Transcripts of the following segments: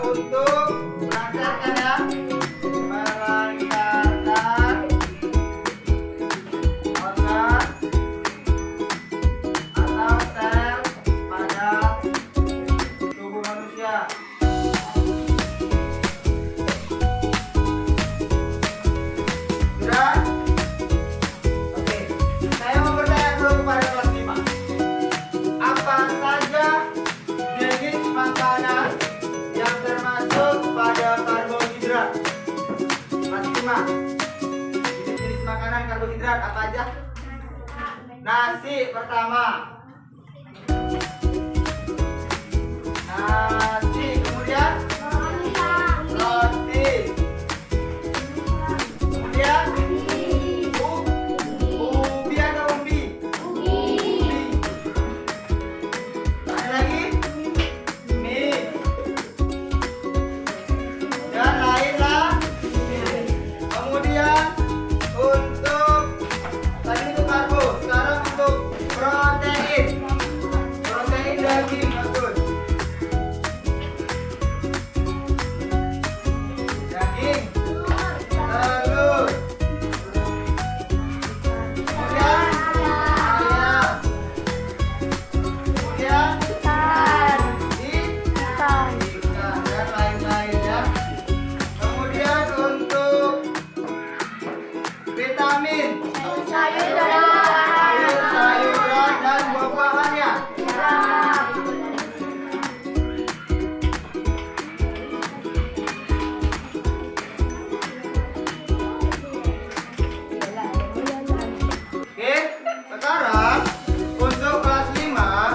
untuk melancarkan ya, melancarkan organ atau sel pada tubuh manusia. Sudah? Oke, saya mau bertanya dulu kepada kelas 5. Apa saja jenis makanan yang termasuk pada karbohidrat? Kelas 5. Jenis-jenis makanan karbohidrat apa aja? Nasi pertama. Nasi, kemudian roti. Kemudian ubi atau umbi? Umbi. Ada lagi? Mie. Dan lainlah. Kemudian untuk tadi itu karbo, sekarang untuk protein. Protein daging bagus. Daging, telur. Kemudian ayam. Kemudian ikan dan lain-lain ya. Kemudian untuk vitamin, sayur-sayuran dan buah-buahannya. Oke, sekarang untuk kelas 5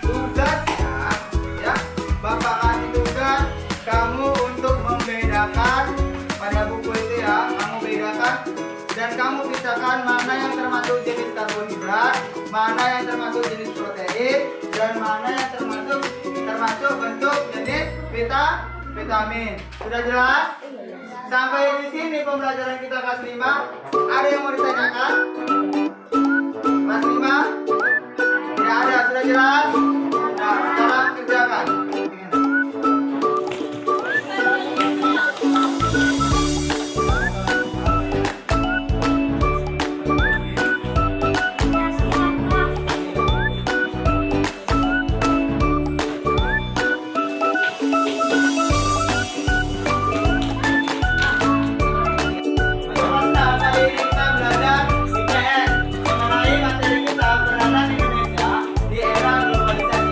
tugasnya ya, Bapak kasih tugas kamu untuk membedakan pada buku itu ya, kamu bedakan dan kamu pisahkan mana yang termasuk jenis karbohidrat, mana yang termasuk jenis protein, dan mana yang termasuk bentuk jenis vitamin. Sudah jelas? Sampai di sini pembelajaran kita kelas 5. Ada yang mau ditanyakan? Kelas 5? Tidak ada, sudah jelas? Nah, sekarang kerjakan. Di era globalisasi.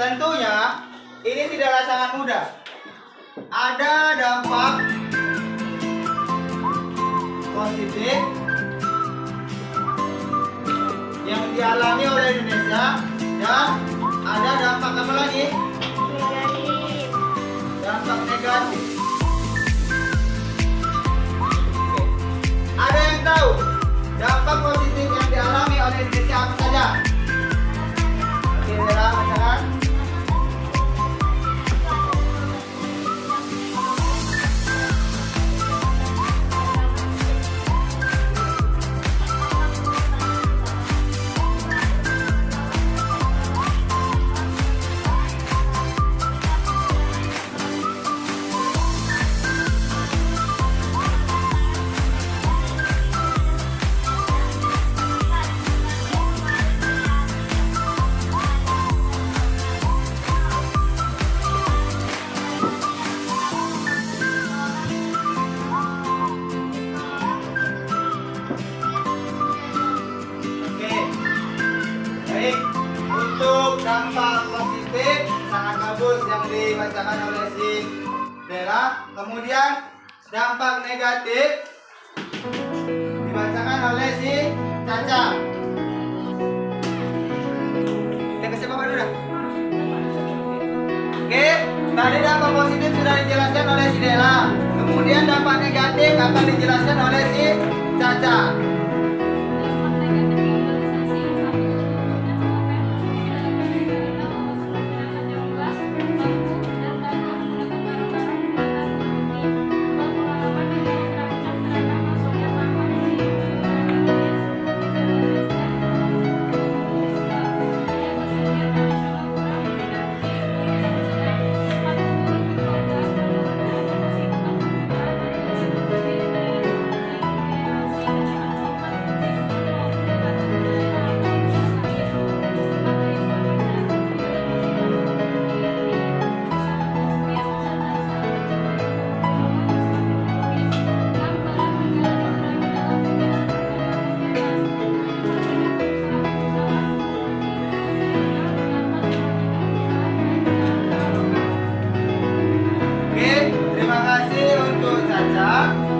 tentunya ini tidaklah sangat mudah. Ada dampak positif yang dialami oleh Indonesia dan ada dampak apa lagi? Dampak negatif. Oke. Ada yang tahu dampak positif yang dialami oleh Indonesia apa saja? Oke, Dela, masyarakat. Untuk dampak positif sangat bagus yang dibacakan oleh si Dela. Kemudian dampak negatif dibacakan oleh si Caca. Kita ke siapa dulu dah? Oke, tadi dampak positif sudah dijelaskan oleh si Dela. Kemudian dampak negatif akan dijelaskan oleh si Caca.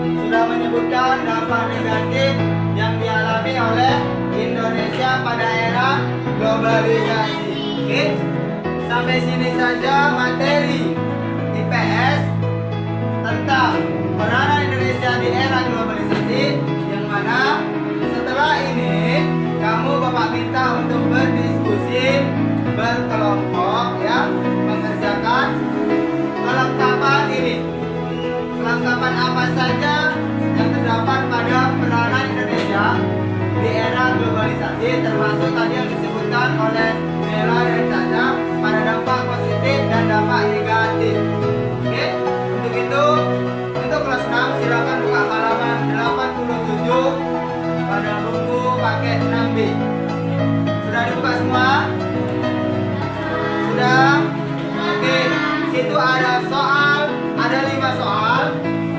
Sudah menyebutkan dampak negatif yang dialami oleh Indonesia pada era globalisasi. Oke, sampai sini saja materi IPS tentang peranan Indonesia di era globalisasi, yang mana setelah ini kamu Bapak minta untuk berdiskusi berkelompok ya, mengerjakan kelengkapan ini. Kelengkapan apa saja yang terdapat pada peranan Indonesia di era globalisasi, termasuk tadi yang disebutkan oleh Dela dan Caca pada dampak positif dan dampak negatif. Oke, untuk itu untuk kelas 6 silakan buka halaman 87 pada buku paket 6B. Sudah dibuka semua? Sudah? Oke, situ ada soal, ada 5 soal.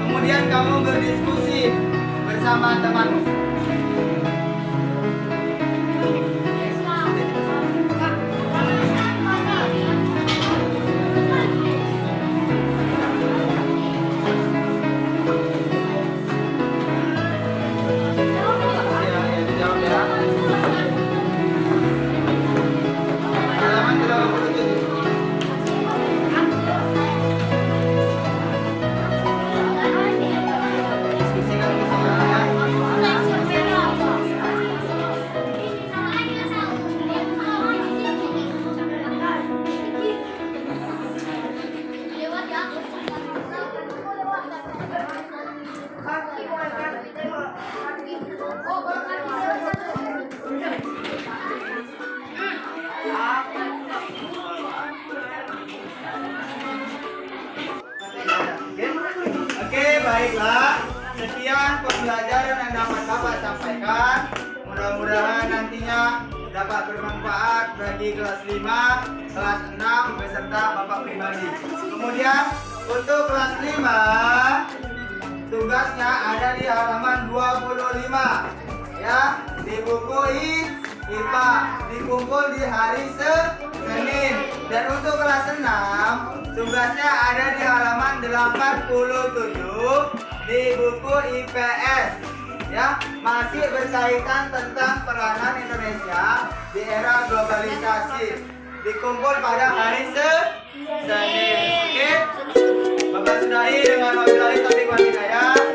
Kemudian kamu berdiskusi bersama temanmu. Baiklah, sekian pembelajaran yang dapat Bapak sampaikan. Mudah-mudahan nantinya dapat bermanfaat bagi kelas 5, kelas 6 beserta Bapak pribadi. Kemudian untuk kelas 5 tugasnya ada di halaman 25 ya, di buku IPA, dikumpul di hari Senin. Dan untuk kelas 6, tugasnya ada di halaman 87 di buku IPS. Ya, masih berkaitan tentang peranan Indonesia di era globalisasi. Dikumpul pada hari Senin. Oke? Bapak sudahi dengan wabillahi taufiq wal hidayah.